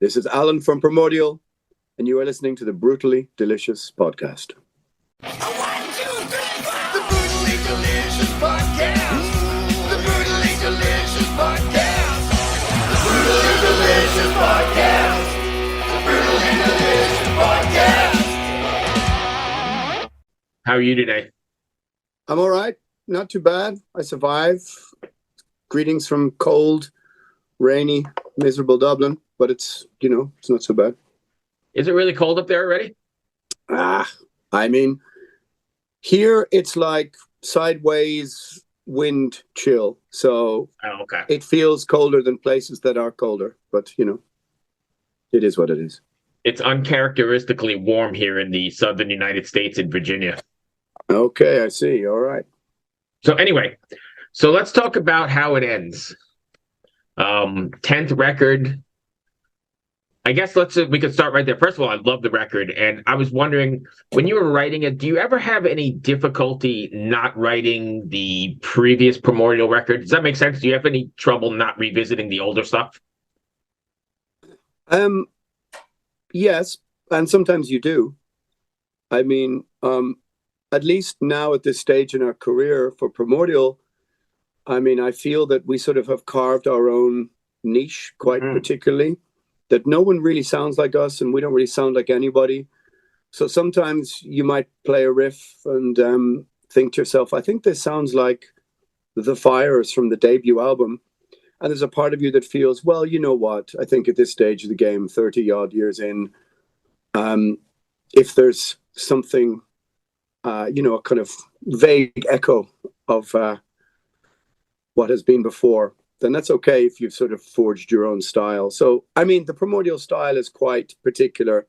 This is Alan from Primordial, and you are listening to the Brutally Delicious podcast. One, two, three, four. The Brutally Delicious podcast. The Brutally Delicious podcast. The Brutally Delicious podcast. The Brutally Delicious podcast. How are you today? I'm all right. Not too bad. I survive. Greetings from cold, rainy, miserable Dublin, but it's not so bad. Is it really cold up there already? I mean, here it's like sideways wind chill. So okay. It feels colder than places that are colder, but it is what it is. It's uncharacteristically warm here in the southern United States in Virginia. Okay, I see. All right. So anyway, let's talk about how it ends. 10th record. I guess we could start right there. First of all, I love the record, and I was wondering, when you were writing it, do you ever have any difficulty not writing the previous Primordial record? Does that make sense? Do you have any trouble not revisiting the older stuff? Yes, and sometimes you do. I mean, at least now at this stage in our career for Primordial, I mean, I feel that we sort of have carved our own niche quite particularly, that no one really sounds like us and we don't really sound like anybody. So sometimes you might play a riff and think to yourself, I think this sounds like The Fires from the debut album. And there's a part of you that feels, well, you know what? I think at this stage of the game, 30 odd years in, if there's something, a kind of vague echo of what has been before, then that's okay if you've sort of forged your own style. So, I mean, the Primordial style is quite particular.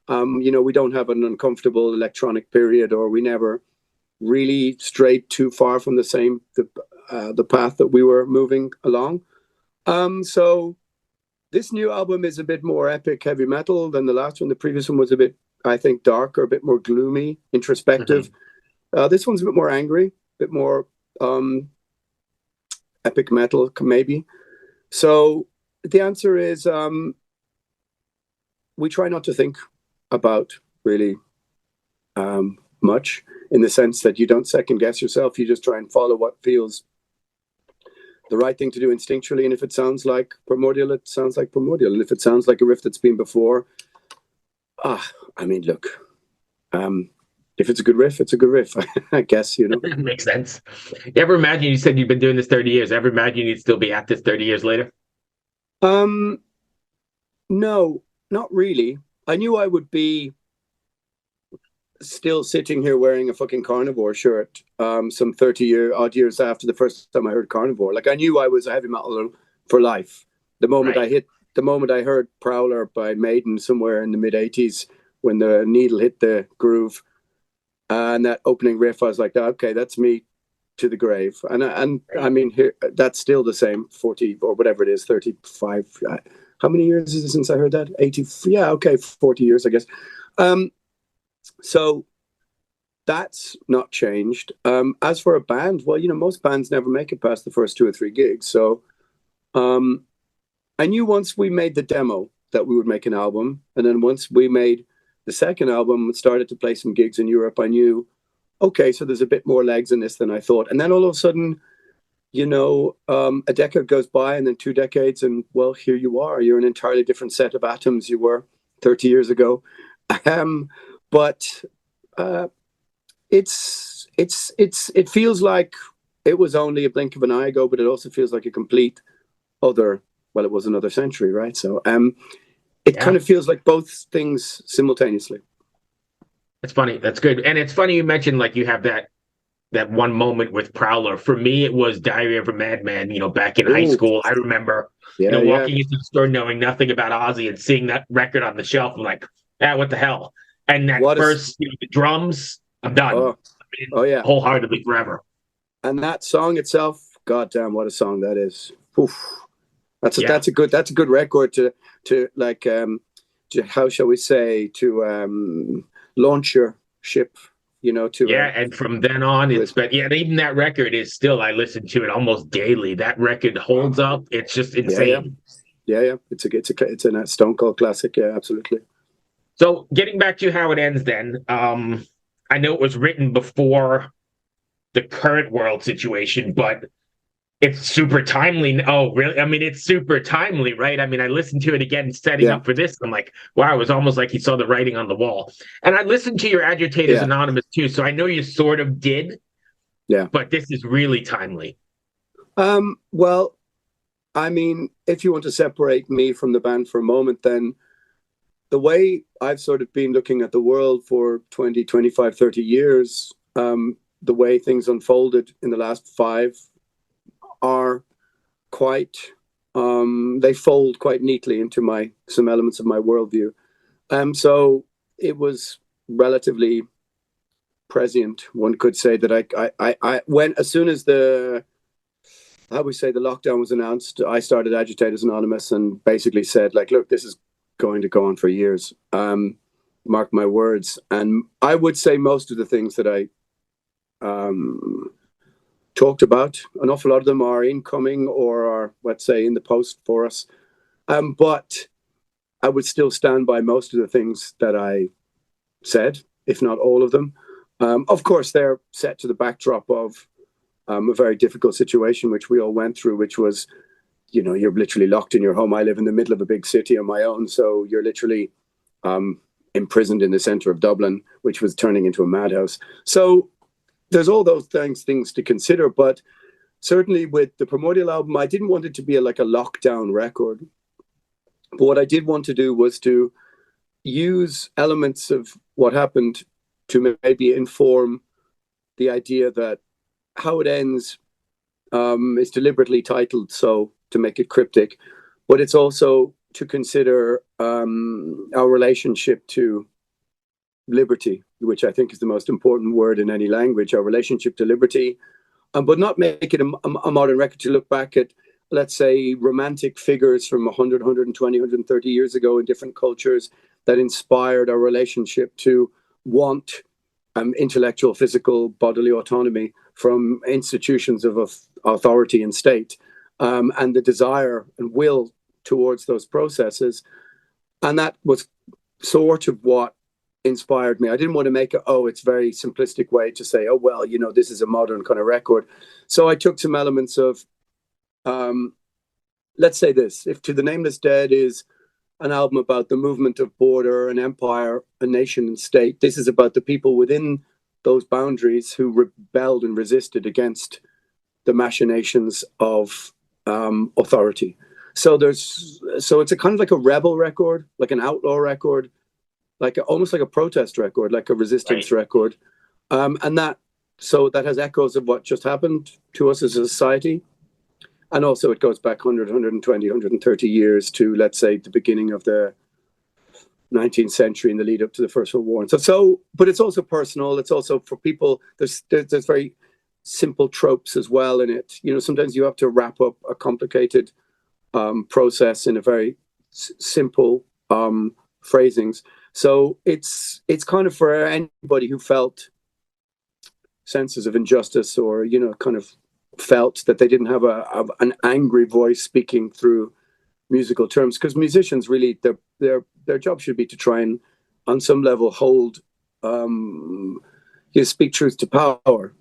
We don't have an uncomfortable electronic period, or we never really strayed too far from the path that we were moving along. So this new album is a bit more epic heavy metal than the last one. The previous one was a bit, I think, darker, a bit more gloomy, introspective. This one's a bit more angry, a bit more epic metal, maybe. So the answer is we try not to think about really much, in the sense that you don't second guess yourself. You just try and follow what feels the right thing to do instinctually. And if it sounds like Primordial, it sounds like Primordial. And if it sounds like a riff that's been before, I mean, look, if it's a good riff, it's a good riff, I guess, Makes sense. You ever imagine, you said you've been doing this 30 years, ever imagine you'd still be at this 30 years later? No, not really. I knew I would be still sitting here wearing a fucking Carnivore shirt some 30-odd years after the first time I heard Carnivore. Like, I knew I was a heavy metal for life. The moment I heard Prowler by Maiden somewhere in the mid-'80s, when the needle hit the groove, and that opening riff, I was like, okay, that's me to the grave. And I mean, here, that's still the same, 40 or whatever it is, 35. How many years is it since I heard that? 80. Yeah, okay, 40 years, I guess. So that's not changed. As for a band, well, most bands never make it past the first 2 or 3 gigs. So I knew once we made the demo that we would make an album. And then once we made the second album and started to play some gigs in Europe, I knew, okay, so there's a bit more legs in this than I thought. And then all of a sudden, a decade goes by, and then 2 decades, and well, here you are. You're an entirely different set of atoms you were 30 years ago. But it feels like it was only a blink of an eye ago, but it also feels like a complete other, well, it was another century, right? So it kind of feels like both things simultaneously. It's funny. That's good. And it's funny you mentioned, like, you have that one moment with Prowler. For me, it was Diary of a Madman, back in high school. I remember walking into the store knowing nothing about Ozzy and seeing that record on the shelf. I'm like, what the hell? And that the drums, I'm done. Yeah. Wholeheartedly forever. And that song itself, goddamn, what a song that is. Oof. That's a good record to like how shall we say, to launch your ship, and from then on it's been, even that record is still, I listen to it almost daily. That record holds up. It's just insane. Yeah. It's a Stone Cold classic. Yeah, absolutely. So getting back to how it ends, then, I know it was written before the current world situation, but it's super timely. Oh, really? I mean, it's super timely, right? I mean, I listened to it again, setting Yeah, up for this. I'm like, wow, it was almost like he saw the writing on the wall. And I listened to your Agitators yeah, Anonymous too, so I know you sort of did, yeah. but this is really timely. Well, I mean, if you want to separate me from the band for a moment, then the way I've sort of been looking at the world for 20, 25, 30 years, the way things unfolded in the last five are quite, they fold quite neatly into some elements of my worldview. So it was relatively prescient. One could say that I when, as soon as how we say the lockdown was announced, I started Agitators Anonymous and basically said, like, look, this is going to go on for years. Mark my words. And I would say most of the things that I talked about, an awful lot of them are incoming or are, let's say, in the post for us. But I would still stand by most of the things that I said, if not all of them. Of course, they're set to the backdrop of a very difficult situation, which we all went through, which was, you're literally locked in your home. I live in the middle of a big city on my own, so you're literally imprisoned in the center of Dublin, which was turning into a madhouse. So there's all those things to consider, but certainly with the Primordial album, I didn't want it to be like a lockdown record. But what I did want to do was to use elements of what happened to maybe inform the idea that how it ends is deliberately titled so to make it cryptic, but it's also to consider our relationship to liberty, which I think is the most important word in any language, our relationship to liberty, but not make it a modern record to look back at, let's say, romantic figures from 100, 120, 130 years ago in different cultures that inspired our relationship to want intellectual, physical, bodily autonomy from institutions of authority and state, and the desire and will towards those processes. And that was sort of what inspired me. I didn't want to make it, it's very simplistic way to say, well, this is a modern kind of record. So I took some elements of, let's say this, if To the Nameless Dead is an album about the movement of border, an empire, a nation and state, this is about the people within those boundaries who rebelled and resisted against the machinations of authority. So it's a kind of like a rebel record, like an outlaw record, almost like a protest record, like a resistance record, and that has echoes of what just happened to us as a society, and also it goes back 100, 120, 130 years to, let's say, the beginning of the 19th century in the lead up to the First World War. But it's also personal. It's also for people. There's very simple tropes as well in it. Sometimes you have to wrap up a complicated process in a very simple phrasings. So it's kind of for anybody who felt senses of injustice or kind of felt that they didn't have an angry voice speaking through musical terms, because musicians really their job should be to try and on some level hold speak truth to power.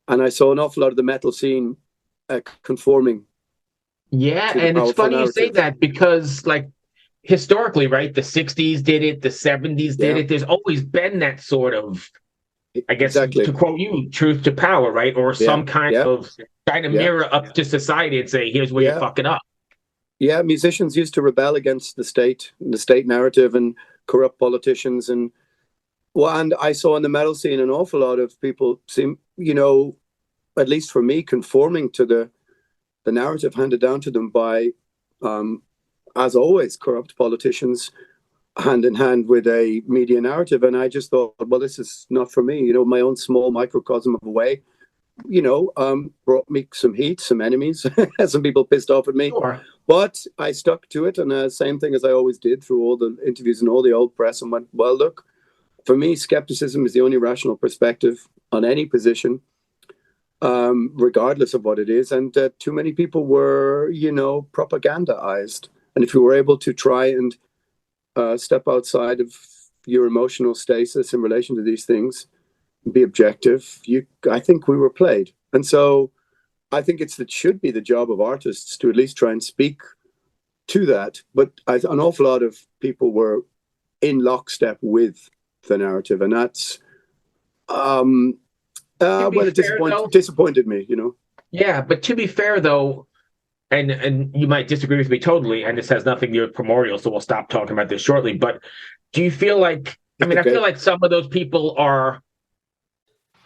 And I saw an awful lot of the metal scene conforming. Yeah, and it's funny you say that because, like, historically, right, the 60s did it, the 70s did it. There's always been that sort of, I guess, to quote you, truth to power, right? Or some kind of mirror up to society and say, here's where you're fucking up. Yeah, musicians used to rebel against the state narrative and corrupt politicians. And I saw in the metal scene an awful lot of people seem, at least for me, conforming to the narrative handed down to them by, as always, corrupt politicians hand in hand with a media narrative. And I just thought, well, this is not for me. My own small microcosm of a way, brought me some heat, some enemies, some people pissed off at me. Sure. But I stuck to it, and same thing as I always did through all the interviews and all the old press, and went, well, look, for me, skepticism is the only rational perspective on any position, regardless of what it is. And too many people were, propagandized And if you were able to try and step outside of your emotional stasis in relation to these things, be objective, I think we were played. And so I think it should be the job of artists to at least try and speak to that. But an awful lot of people were in lockstep with the narrative, and that's it disappointed me, you know. Yeah, but to be fair though, and you might disagree with me totally, and this has nothing to do with Primordial, so we'll stop talking about this shortly. But do you feel like, I feel like some of those people are.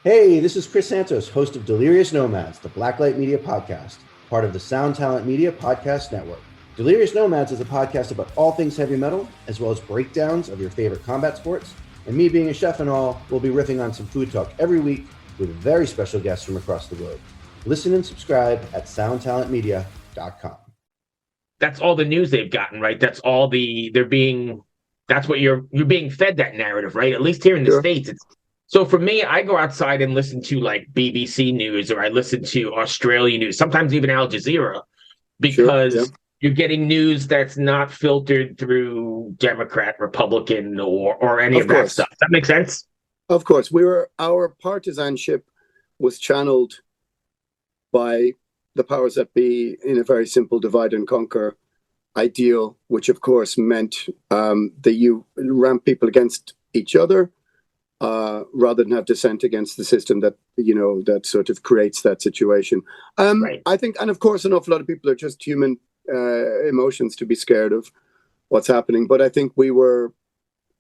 Hey, this is Chris Santos, host of Delirious Nomads, the Blacklight Media podcast, part of the Sound Talent Media Podcast Network. Delirious Nomads is a podcast about all things heavy metal, as well as breakdowns of your favorite combat sports. And me being a chef and all, we'll be riffing on some food talk every week with very special guests from across the globe. Listen and subscribe at soundtalentmedia.com. That's all the news they've gotten, right? That's all that's what you're being fed, that narrative, right? At least here in the States. So for me, I go outside and listen to like BBC News, or I listen to Australian news, sometimes even Al Jazeera, because you're getting news that's not filtered through Democrat, Republican, or any of that stuff. Does that make sense? Of course. Our partisanship was channeled by the powers that be in a very simple divide and conquer ideal, which of course meant that you ramp people against each other rather than have dissent against the system that, you know, that sort of creates that situation. I think, and of course, an awful lot of people are just human emotions to be scared of what's happening. But I think we were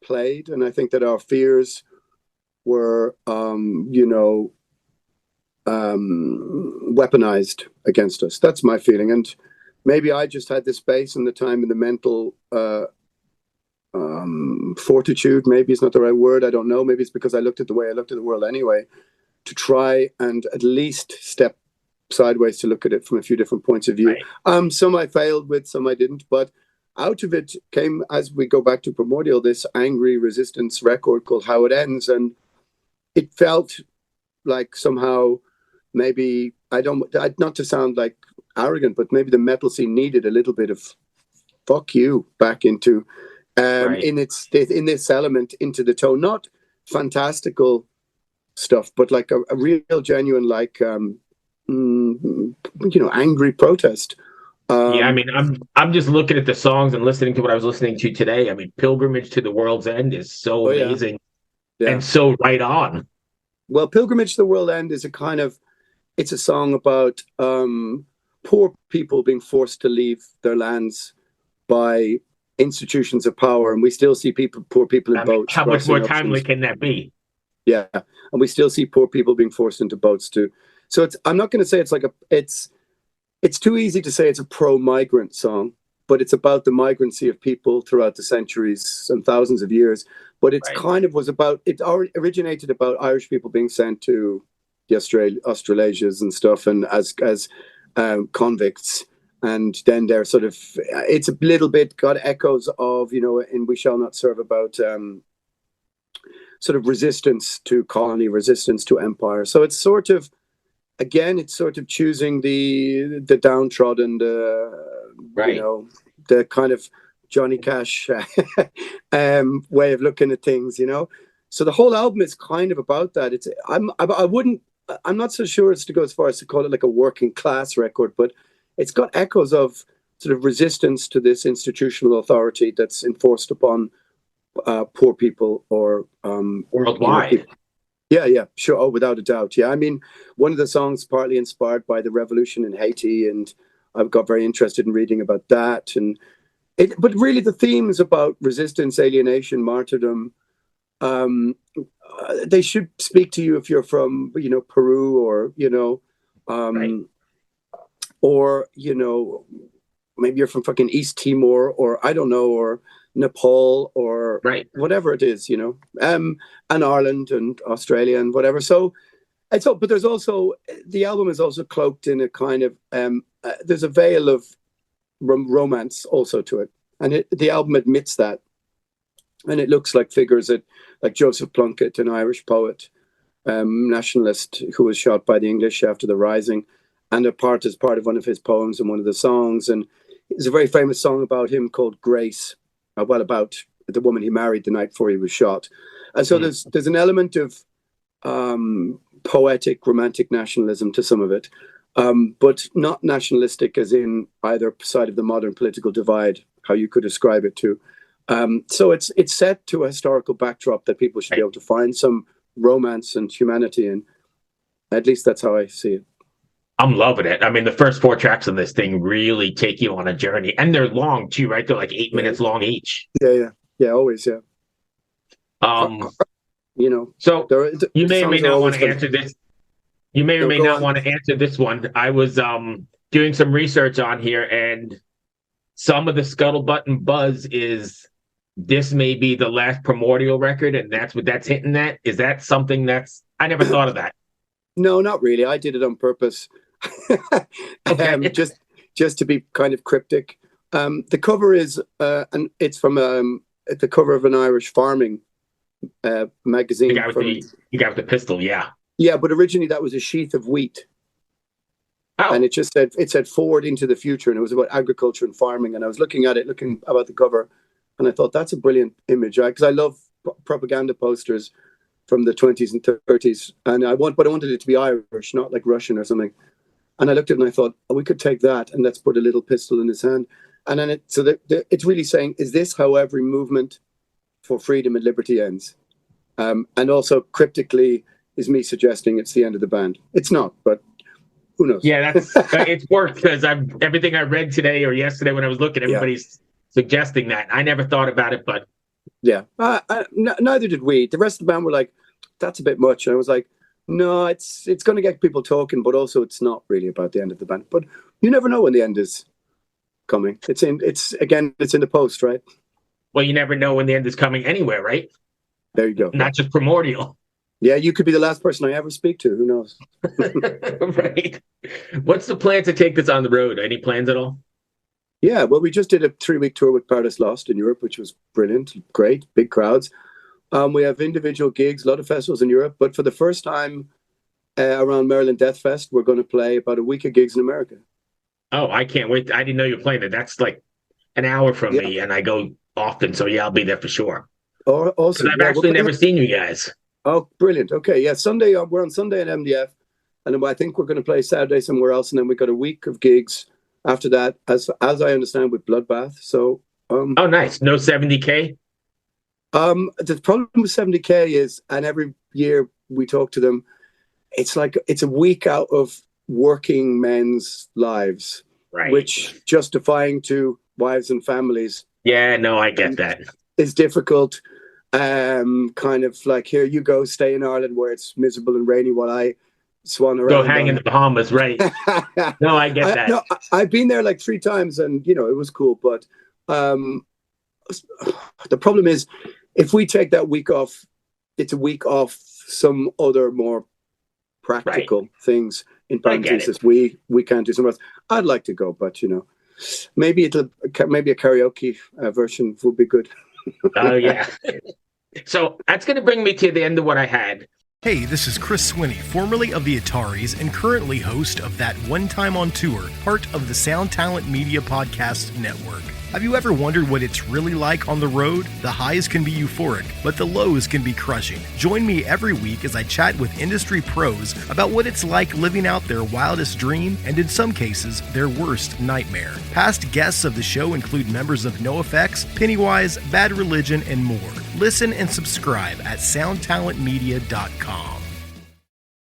played, and I think that our fears were, weaponized against us. That's my feeling. And maybe I just had the space and the time and the mental fortitude, maybe it's not the right word, I don't know. Maybe it's because I looked at the way I looked at the world anyway, to try and at least step sideways to look at it from a few different points of view. Some I failed with, some I didn't, but out of it came, as we go back to Primordial, this angry resistance record called How It Ends, and it felt like somehow maybe, not to sound like arrogant, but maybe the metal scene needed a little bit of fuck you back into in this element, into the tone, not fantastical stuff, but like a real genuine, like angry protest. I'm just looking at the songs and listening to what I was listening to today. I mean, Pilgrimage to the World's End is so amazing and so right on. Well, Pilgrimage to the World's End is it's a song about poor people being forced to leave their lands by institutions of power, and we still see poor people in boats. How much more timely can that be? Yeah, and we still see poor people being forced into boats too. So I'm not going to say it's too easy to say it's a pro-migrant song, but it's about the migrancy of people throughout the centuries and thousands of years. But it's originated about Irish people being sent to the Australasias and stuff, and as convicts. And then they're it's a little bit got echoes of, in We Shall Not Serve, about sort of resistance to colony, resistance to empire. So it's it's choosing the downtrodden, the kind of Johnny Cash way of looking at things, So the whole album is kind of about that. I'm not so sure it's to go as far as to call it like a working class record, but it's got echoes of sort of resistance to this institutional authority that's enforced upon poor people or worldwide. Yeah, sure. Oh, without a doubt. Yeah, I mean, one of the songs partly inspired by the revolution in Haiti, and I've got very interested in reading about that. But really, the theme is about resistance, alienation, martyrdom. They should speak to you if you're from, Peru or, or, maybe you're from fucking East Timor, or I don't know, or Nepal, or whatever it is, and Ireland and Australia and whatever. So but there's also, the album is also cloaked in a kind of, there's a veil of romance also to it. And the album admits that. And it looks like figures like Joseph Plunkett, an Irish poet, nationalist, who was shot by the English after the Rising, and as part of one of his poems in one of the songs. And there's a very famous song about him called Grace, about the woman he married the night before he was shot. And so there's an element of poetic, romantic nationalism to some of it, but not nationalistic as in either side of the modern political divide, how you could ascribe it to. So it's set to a historical backdrop that people should be able to find some romance and humanity in. At least that's how I see it. I'm loving it. I mean, the first 4 tracks of this thing really take you on a journey, and they're long too, right? They're like 8 minutes long each. Yeah, always, yeah. You know, so you may or may not want to answer this. You may or may not want to answer this one. I was doing some research on here, and some of the scuttlebutt and buzz is this may be the last Primordial record, and that's what that's hitting at. Is that something I never thought of that? No, not really. I did it on purpose. Okay. Just to be kind of cryptic. The cover is, and it's from the cover of an Irish farming magazine. You got the pistol, yeah. Yeah, but originally that was a sheath of wheat. Oh. And it said forward into the future, and it was about agriculture and farming. And I was looking about the cover, and I thought that's a brilliant image, because I love propaganda posters from the 20s and 30s, and I wanted it to be Irish, not like Russian or something. And I looked at it and I thought, we could take that and let's put a little pistol in his hand. And then it's really saying, is this how every movement for freedom and liberty ends? And also cryptically is me suggesting it's the end of the band. It's not, but who knows? Yeah, it's worked, because everything I read today or yesterday when I was looking, everybody's suggesting that. I never thought about it, but yeah, neither did we. The rest of the band were like, that's a bit much. And I was like, no, it's going to get people talking, but also it's not really about the end of the band. But you never know when the end is coming. It's in the post, right? Well, you never know when the end is coming anywhere, right? There you go. Not just Primordial. Yeah, you could be the last person I ever speak to. Who knows? Right. What's the plan to take this on the road? Any plans at all? Yeah, well, we just did a 3-week tour with Paradise Lost in Europe, which was brilliant, great, big crowds. We have individual gigs, a lot of festivals in Europe, but for the first time around Maryland Death Fest, we're going to play about a week of gigs in America. Oh, I can't wait. I didn't know you were playing it. That's like an hour from me, and I go often, so I'll be there for sure. Awesome. I've actually never seen you guys. Oh, brilliant. Okay, yeah, Sunday, we're on Sunday at MDF, and then I think we're going to play Saturday somewhere else, and then we've got a week of gigs after that, as I understand, with Bloodbath. So, oh, nice. No 70K? The problem with 70K is, and every year we talk to them, it's like it's a week out of working men's lives, right? Which justifying to wives and families. Yeah, no, I get that. Is difficult. Kind of like, here you go, stay in Ireland where it's miserable and rainy while I swan around. Go hang in the Bahamas, right? No, I get that. I've been there like 3 times, and it was cool. But the problem is, if we take that week off, it's a week off some other more practical things in parentheses. We can't do something else. I'd like to go, but maybe a karaoke version would be good. Oh yeah. So that's going to bring me to the end of what I had. Hey, this is Chris Swinney, formerly of the Ataris and currently host of That One Time on Tour, part of the Sound Talent Media Podcast Network. Have you ever wondered what it's really like on the road? The highs can be euphoric, but the lows can be crushing. Join me every week as I chat with industry pros about what it's like living out their wildest dream and, in some cases, their worst nightmare. Past guests of the show include members of NoFX, Pennywise, Bad Religion, and more. Listen and subscribe at soundtalentmedia.com.